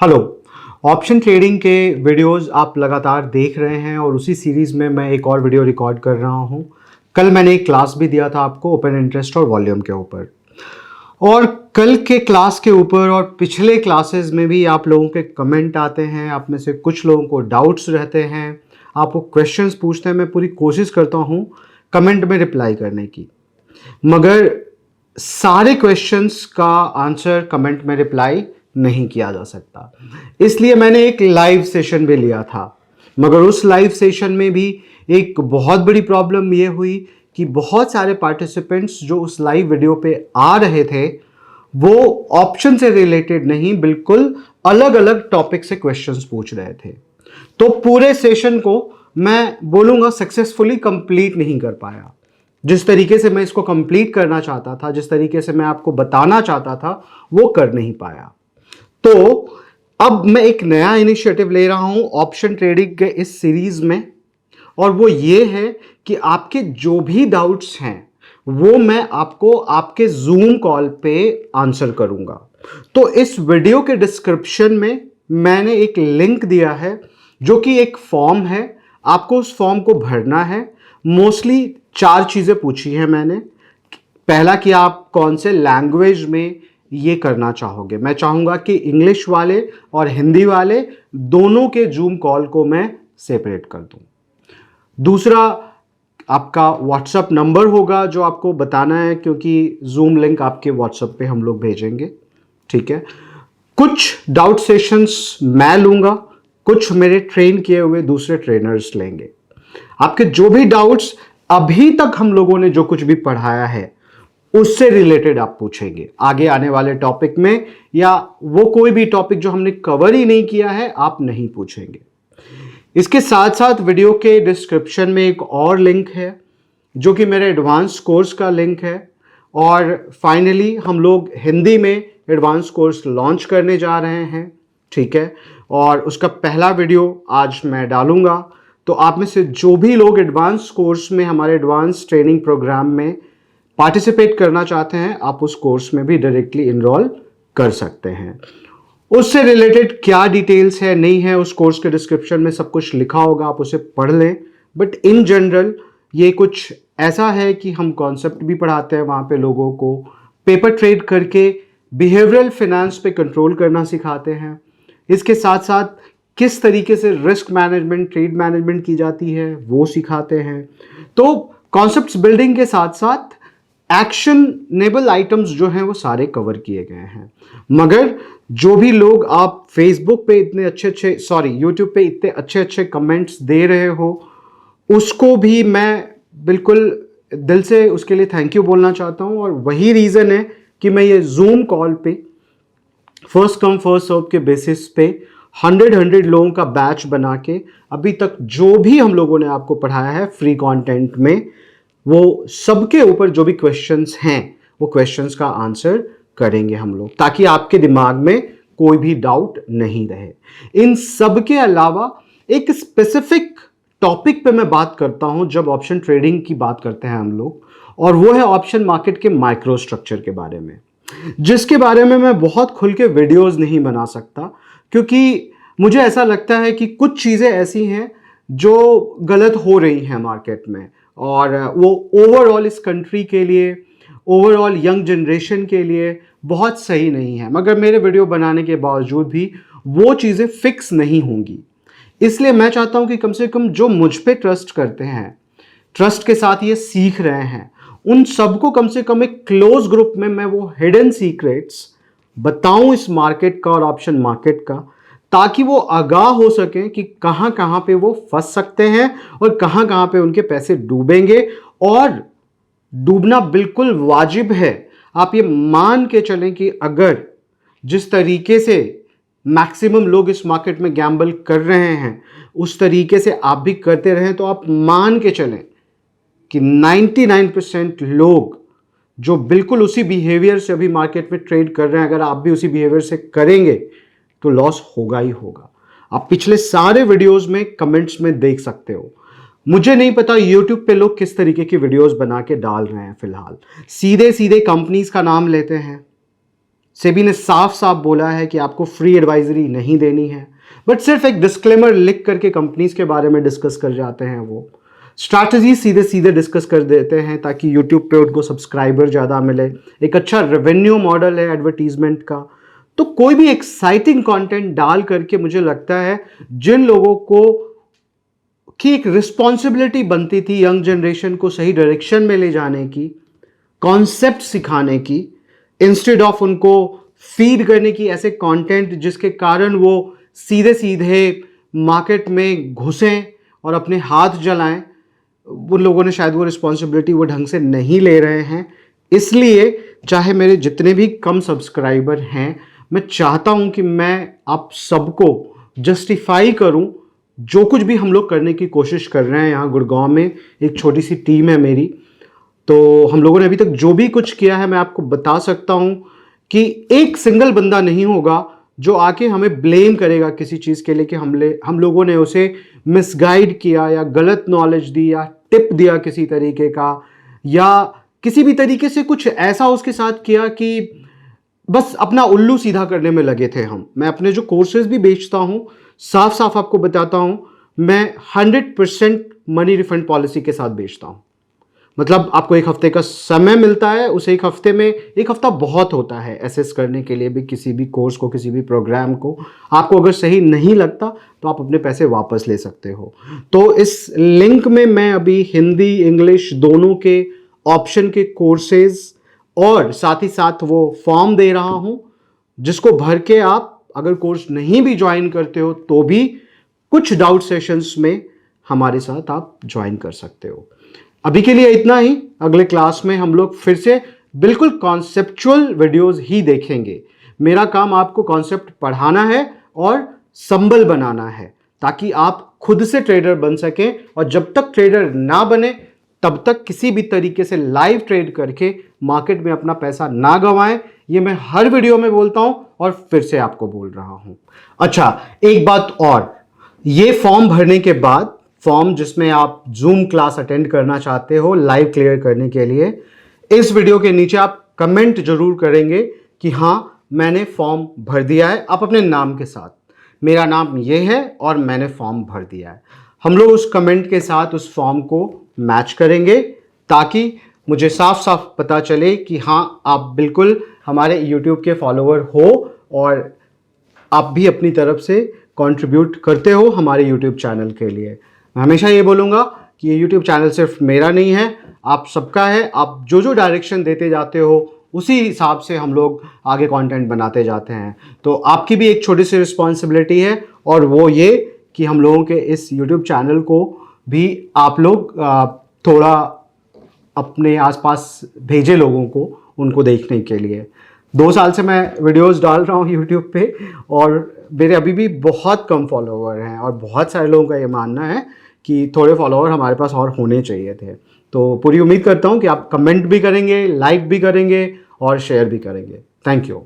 Hello. Option trading के videos आप लगातार देख रहे हैं और उसी सीरीज़ में मैं एक और वीडियो रिकॉर्ड कर रहा हूं। कल मैंने एक क्लास भी दिया था आपको ओपन इंटरेस्ट और वॉल्यूम के ऊपर, और कल के क्लास के ऊपर और पिछले क्लासेस में भी आप लोगों के कमेंट आते हैं। आप में से कुछ लोगों को डाउट्स रहते हैं, आप वो क्वेश्चंस पूछते हैं। मैं पूरी कोशिश करता हूं कमेंट में रिप्लाई करने की, मगर सारे क्वेश्चंस का आंसर कमेंट में रिप्लाई नहीं किया जा सकता। इसलिए मैंने एक लाइव सेशन भी लिया था, मगर उस लाइव सेशन में भी एक बहुत बड़ी प्रॉब्लम ये हुई कि बहुत सारे पार्टिसिपेंट्स जो उस लाइव वीडियो पे आ रहे थे वो ऑप्शन से रिलेटेड नहीं, बिल्कुल अलग अलग टॉपिक से क्वेश्चंस पूछ रहे थे। तो पूरे सेशन को मैं बोलूंगा सक्सेसफुली कंप्लीट नहीं कर पाया। जिस तरीके से मैं इसको कंप्लीट करना चाहता था, जिस तरीके से मैं आपको बताना चाहता था, वो कर नहीं पाया। तो अब मैं एक नया इनिशिएटिव ले रहा हूं ऑप्शन ट्रेडिंग के इस सीरीज में, और वो ये है कि आपके जो भी डाउट्स हैं वो मैं आपको आपके जूम कॉल पे आंसर करूंगा। तो इस वीडियो के डिस्क्रिप्शन में मैंने एक लिंक दिया है जो कि एक फॉर्म है। आपको उस फॉर्म को भरना है। मोस्टली 4 चीजें पूछी हैं मैंने। पहला कि आप कौन से लैंग्वेज में ये करना चाहोगे। मैं चाहूंगा कि इंग्लिश वाले और हिंदी वाले दोनों के जूम कॉल को मैं सेपरेट कर दूं। दूसरा, आपका व्हाट्सएप नंबर होगा जो आपको बताना है, क्योंकि जूम लिंक आपके व्हाट्सएप पे हम लोग भेजेंगे। ठीक है। कुछ डाउट सेशंस मैं लूंगा, कुछ मेरे ट्रेन किए हुए दूसरे ट्रेनर्स लेंगे। आपके जो भी डाउट्स अभी तक हम लोगों ने जो कुछ भी पढ़ाया है उससे रिलेटेड आप पूछेंगे आगे आने वाले टॉपिक में, या वो कोई भी टॉपिक जो हमने कवर ही नहीं किया है आप नहीं पूछेंगे। इसके साथ साथ वीडियो के डिस्क्रिप्शन में एक और लिंक है जो कि मेरे एडवांस कोर्स का लिंक है। और फाइनली हम लोग हिंदी में एडवांस कोर्स लॉन्च करने जा रहे हैं। ठीक है। और उसका पहला वीडियो आज मैं डालूंगा। तो आप में से जो भी लोग एडवांस कोर्स में, हमारे एडवांस ट्रेनिंग प्रोग्राम में पार्टिसिपेट करना चाहते हैं, आप उस कोर्स में भी डायरेक्टली इनरोल कर सकते हैं। उससे रिलेटेड क्या डिटेल्स है नहीं है, उस कोर्स के डिस्क्रिप्शन में सब कुछ लिखा होगा, आप उसे पढ़ लें। बट इन जनरल ये कुछ ऐसा है कि हम कॉन्सेप्ट भी पढ़ाते हैं वहाँ पे लोगों को, पेपर ट्रेड करके बिहेवियरल फाइनेंस पे कंट्रोल करना सिखाते हैं। इसके साथ साथ किस तरीके से रिस्क मैनेजमेंट, ट्रेड मैनेजमेंट की जाती है वो सिखाते हैं। तो कॉन्सेप्ट्स बिल्डिंग के साथ साथ एक्शनेबल आइटम्स जो हैं वो सारे कवर किए गए हैं। मगर जो भी लोग आप फेसबुक पे इतने यूट्यूब पे इतने अच्छे अच्छे कमेंट्स दे रहे हो, उसको भी मैं बिल्कुल दिल से उसके लिए थैंक यू बोलना चाहता हूं। और वही रीज़न है कि मैं ये जूम कॉल पे फर्स्ट कम फर्स्ट सर्व के बेसिस पे 100 लोगों का बैच बना के अभी तक जो भी हम लोगों ने आपको पढ़ाया है फ्री कंटेंट में, वो सबके ऊपर जो भी क्वेश्चंस हैं वो क्वेश्चंस का आंसर करेंगे हम लोग, ताकि आपके दिमाग में कोई भी डाउट नहीं रहे। इन सब के अलावा एक स्पेसिफिक टॉपिक पे मैं बात करता हूं जब ऑप्शन ट्रेडिंग की बात करते हैं हम लोग, और वो है ऑप्शन मार्केट के माइक्रो स्ट्रक्चर के बारे में, जिसके बारे में मैं बहुत खुल के वीडियोस नहीं बना सकता, क्योंकि मुझे ऐसा लगता है कि कुछ चीज़ें ऐसी हैं जो गलत हो रही हैं मार्केट में, और वो ओवरऑल इस कंट्री के लिए, ओवरऑल यंग जनरेशन के लिए बहुत सही नहीं है। मगर मेरे वीडियो बनाने के बावजूद भी वो चीज़ें फिक्स नहीं होंगी। इसलिए मैं चाहता हूं कि कम से कम जो मुझ पे ट्रस्ट करते हैं, ट्रस्ट के साथ ये सीख रहे हैं, उन सबको कम से कम एक क्लोज ग्रुप में मैं वो हिडन सीक्रेट्स बताऊं इस मार्केट का और ऑप्शन मार्केट का, ताकि वो आगाह हो सकें कि कहां कहां पे वो फंस सकते हैं और कहां कहां पे उनके पैसे डूबेंगे। और डूबना बिल्कुल वाजिब है। आप ये मान के चलें कि अगर जिस तरीके से मैक्सिमम लोग इस मार्केट में गैम्बल कर रहे हैं उस तरीके से आप भी करते रहें, तो आप मान के चलें कि 99% लोग जो बिल्कुल उसी बिहेवियर से अभी मार्केट में ट्रेड कर रहे हैं, अगर आप भी उसी बिहेवियर से करेंगे तो लॉस होगा ही होगा। आप पिछले सारे वीडियोस में कमेंट्स में देख सकते हो। मुझे नहीं पता यूट्यूब पे लोग किस तरीके की वीडियोस बना के डाल रहे हैं। फिलहाल सीधे सीधे कंपनीज का नाम लेते हैं, सेबी ने साफ साफ बोला है कि आपको फ्री एडवाइजरी नहीं देनी है, बट सिर्फ एक डिस्क्लेमर लिख करके कंपनीज के बारे में डिस्कस कर जाते हैं। वो स्ट्रैटेजी सीधे सीधे डिस्कस कर देते हैं ताकि यूट्यूब पे उनको सब्सक्राइबर ज़्यादा मिले। एक अच्छा रेवेन्यू मॉडल है एडवर्टीजमेंट का। तो कोई भी एक्साइटिंग कंटेंट डाल करके मुझे लगता है जिन लोगों को की एक रिस्पॉन्सिबिलिटी बनती थी यंग जनरेशन को सही डायरेक्शन में ले जाने की, कॉन्सेप्ट सिखाने की, इंस्टेड ऑफ उनको फीड करने की ऐसे कंटेंट जिसके कारण वो सीधे सीधे मार्केट में घुसें और अपने हाथ जलाएं, उन लोगों ने शायद वो रिस्पॉन्सिबिलिटी वो ढंग से नहीं ले रहे हैं। इसलिए चाहे मेरे जितने भी कम सब्सक्राइबर हैं, मैं चाहता हूं कि मैं आप सबको जस्टिफाई करूं जो कुछ भी हम लोग करने की कोशिश कर रहे हैं। यहाँ गुड़गांव में एक छोटी सी टीम है मेरी, तो हम लोगों ने अभी तक जो भी कुछ किया है मैं आपको बता सकता हूं कि एक सिंगल बंदा नहीं होगा जो आके हमें ब्लेम करेगा किसी चीज़ के लिए कि हम लोगों ने उसे मिसगाइड किया या गलत नॉलेज दी या टिप दिया किसी तरीके का, या किसी भी तरीके से कुछ ऐसा उसके साथ किया कि बस अपना उल्लू सीधा करने में लगे थे हम। मैं अपने जो कोर्सेज भी बेचता हूँ साफ साफ आपको बताता हूँ, मैं 100% मनी रिफंड पॉलिसी के साथ बेचता हूँ। मतलब आपको एक हफ्ते का समय मिलता है, उस एक हफ्ते में, एक हफ्ता बहुत होता है एसेस करने के लिए भी किसी भी कोर्स को, किसी भी प्रोग्राम को। आपको अगर सही नहीं लगता तो आप अपने पैसे वापस ले सकते हो। तो इस लिंक में मैं अभी हिंदी इंग्लिश दोनों के ऑप्शन के कोर्सेज और साथ ही साथ वो फॉर्म दे रहा हूं जिसको भर के आप अगर कोर्स नहीं भी ज्वाइन करते हो तो भी कुछ डाउट सेशंस में हमारे साथ आप ज्वाइन कर सकते हो। अभी के लिए इतना ही। अगले क्लास में हम लोग फिर से बिल्कुल कॉन्सेप्चुअल वीडियोस ही देखेंगे। मेरा काम आपको कॉन्सेप्ट पढ़ाना है और संबल बनाना है ताकि आप खुद से ट्रेडर बन सकें, और जब तक ट्रेडर ना बने तब तक किसी भी तरीके से लाइव ट्रेड करके मार्केट में अपना पैसा ना गंवाएं। ये मैं हर वीडियो में बोलता हूं और फिर से आपको बोल रहा हूं। अच्छा, एक बात और, ये फॉर्म भरने के बाद, फॉर्म जिसमें आप जूम क्लास अटेंड करना चाहते हो लाइव क्लियर करने के लिए, इस वीडियो के नीचे आप कमेंट जरूर करेंगे कि हाँ मैंने फॉर्म भर दिया है, आप अपने नाम के साथ, मेरा नाम ये है और मैंने फॉर्म भर दिया है। हम लोग उस कमेंट के साथ उस फॉर्म को मैच करेंगे ताकि मुझे साफ साफ पता चले कि हाँ आप बिल्कुल हमारे YouTube के फॉलोअर हो और आप भी अपनी तरफ से कंट्रीब्यूट करते हो हमारे YouTube चैनल के लिए। मैं हमेशा ये बोलूँगा कि ये YouTube चैनल सिर्फ मेरा नहीं है, आप सबका है। आप जो जो डायरेक्शन देते जाते हो उसी हिसाब से हम लोग आगे कंटेंट बनाते जाते हैं। तो आपकी भी एक छोटी सी रिस्पॉन्सिबिलिटी है, और वो ये कि हम लोगों के इस YouTube चैनल को भी आप लोग थोड़ा अपने आसपास भेजे लोगों को, उनको देखने के लिए। 2 साल से मैं वीडियोस डाल रहा हूँ यूट्यूब पे और मेरे अभी भी बहुत कम फॉलोवर हैं, और बहुत सारे लोगों का ये मानना है कि थोड़े फॉलोवर हमारे पास और होने चाहिए थे। तो पूरी उम्मीद करता हूँ कि आप कमेंट भी करेंगे, लाइक भी करेंगे और शेयर भी करेंगे। Thank you.